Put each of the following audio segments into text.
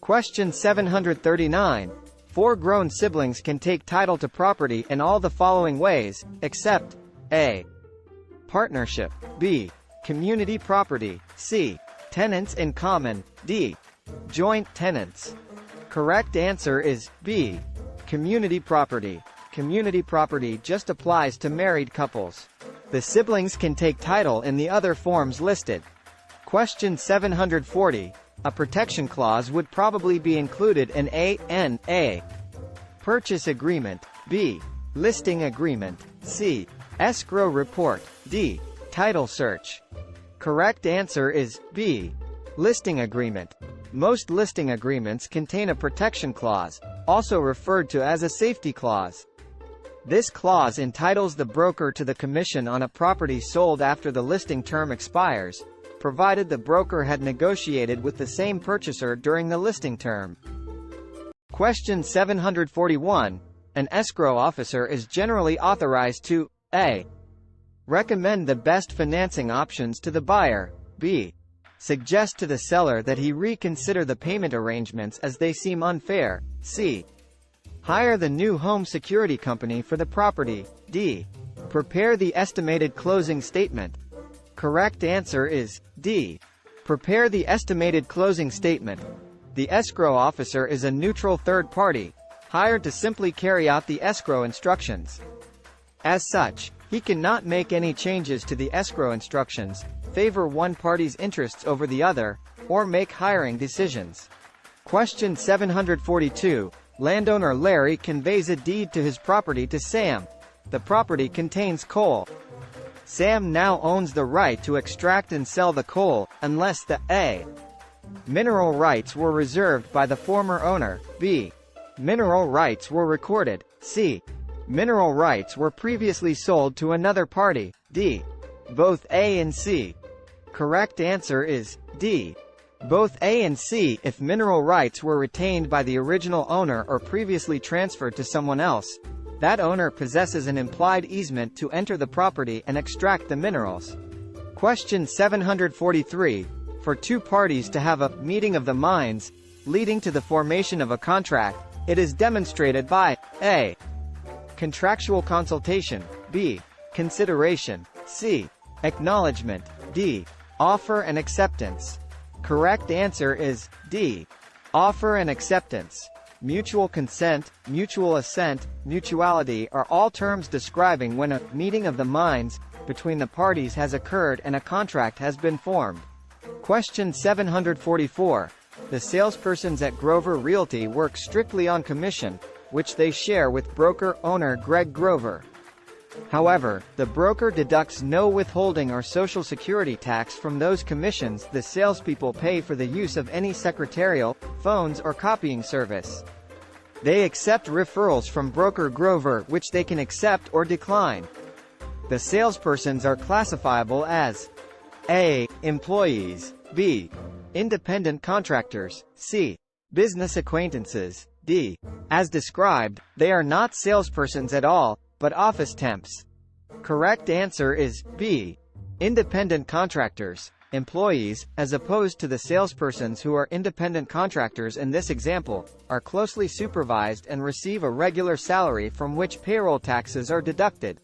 Question 739. Four grown siblings can take title to property in all the following ways, except A. Partnership, B. Community property, C. Tenants in common, D. Joint tenants. Correct answer is B. Community property. Community property just applies to married couples. The siblings can take title in the other forms listed. Question 740. A protection clause would probably be included in A. Purchase agreement, B. Listing agreement, C. Escrow report, D. Title search. Correct answer is B. Listing agreement. Most listing agreements contain a protection clause, also referred to as a safety clause. This clause entitles the broker to the commission on a property sold after the listing term expires, provided the broker had negotiated with the same purchaser during the listing term. Question 741. An escrow officer is generally authorized to A. Recommend the best financing options to the buyer, B. Suggest to the seller that he reconsider the payment arrangements as they seem unfair, C. Hire the new home security company for the property, D. Prepare the estimated closing statement. Correct answer is D. Prepare the estimated closing statement. The escrow officer is a neutral third party, hired to simply carry out the escrow instructions. As such, he cannot make any changes to the escrow instructions, favor one party's interests over the other, or make hiring decisions. Question 742. Landowner Larry conveys a deed to his property to Sam. The property contains coal. Sam now owns the right to extract and sell the coal, unless the A. Mineral rights were reserved by the former owner, B. Mineral rights were recorded, C. Mineral rights were previously sold to another party, D. Both A and C. Correct answer is D. Both A and C. If mineral rights were retained by the original owner or previously transferred to someone else, that owner possesses an implied easement to enter the property and extract the minerals. Question 743. For two parties to have a meeting of the minds, leading to the formation of a contract, it is demonstrated by A. Contractual consultation, B. Consideration, C. Acknowledgement, D. Offer and acceptance. Correct answer is D. Offer and acceptance. Mutual consent, mutual assent, mutuality are all terms describing when a meeting of the minds between the parties has occurred and a contract has been formed. Question 744. The salespersons at Grover Realty work strictly on commission, which they share with broker-owner Greg Grover. However, the broker deducts no withholding or Social Security tax from those commissions the salespeople pay for the use of any secretarial, phones or copying service. They accept referrals from broker Grover which they can accept or decline. The salespersons are classifiable as A. Employees, B. Independent contractors, C. Business acquaintances, D. As described, they are not salespersons at all, but office temps. Correct answer is B. Independent contractors. Employees, as opposed to the salespersons who are independent contractors in this example, are closely supervised and receive a regular salary from which payroll taxes are deducted.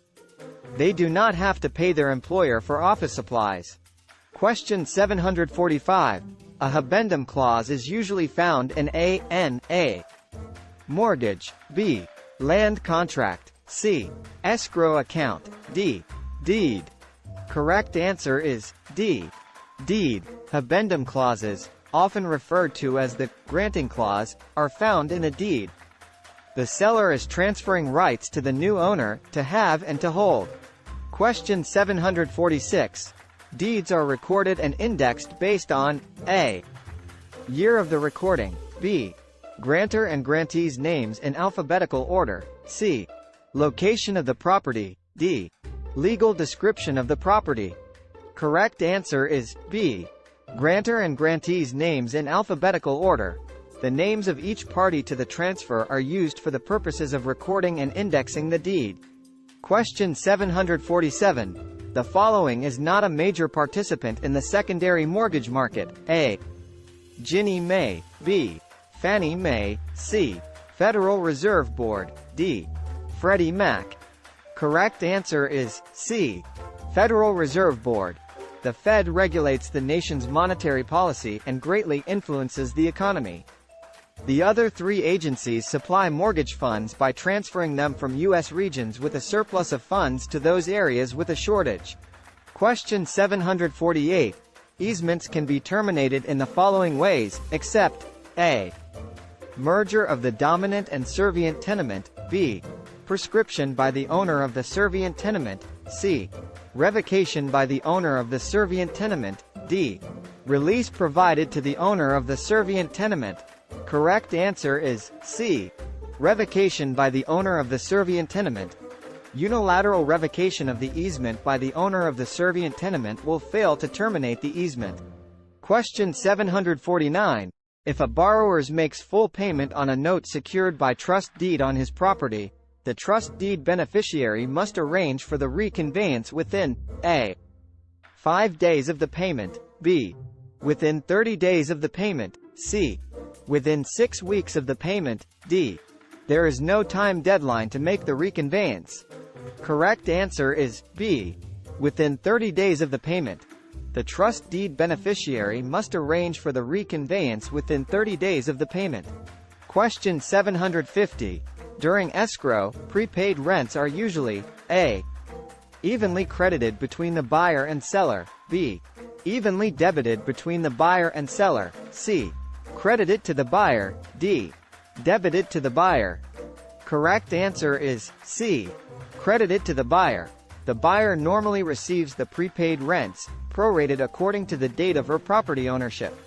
They do not have to pay their employer for office supplies. Question 745. A habendum clause is usually found in A. Mortgage, B. Land contract, C. Escrow account, D. Deed. Correct answer is D. Deed. Habendum clauses, often referred to as the granting clause, are found in a deed. The seller is transferring rights to the new owner, to have and to hold. Question 746. Deeds are recorded and indexed based on A. Year of the recording, B. Grantor and grantee's names in alphabetical order, C. Location of the property, D. Legal description of the property. Correct answer is B. Grantor and grantee's names in alphabetical order. The names of each party to the transfer are used for the purposes of recording and indexing the deed. Question 747. The following is not a major participant in the secondary mortgage market. A. Ginnie Mae, B. Fannie Mae, C. Federal Reserve Board, D. Freddie Mac. Correct answer is C. Federal Reserve Board. The Fed regulates the nation's monetary policy and greatly influences the economy. The other three agencies supply mortgage funds by transferring them from U.S. regions with a surplus of funds to those areas with a shortage. Question 748. Easements can be terminated in the following ways, except A. Merger of the dominant and servient tenement, B. Prescription by the owner of the servient tenement, C. Revocation by the owner of the servient tenement, D. Release provided to the owner of the servient tenement. Correct answer is C. Revocation by the owner of the servient tenement. Unilateral revocation of the easement by the owner of the servient tenement will fail to terminate the easement. Question 749. If a borrower makes full payment on a note secured by trust deed on his property, the trust deed beneficiary must arrange for the reconveyance within A. 5 days of the payment, B. Within 30 days of the payment, C. Within 6 weeks of the payment, D. There is no time deadline to make the reconveyance. Correct answer is B. Within 30 days of the payment. The trust deed beneficiary must arrange for the reconveyance within 30 days of the payment. Question 750. During escrow, prepaid rents are usually A. Evenly credited between the buyer and seller, B. Evenly debited between the buyer and seller, C. Credited to the buyer, D. Debited to the buyer. Correct answer is C. Credited to the buyer. The buyer normally receives the prepaid rents, prorated according to the date of her property ownership.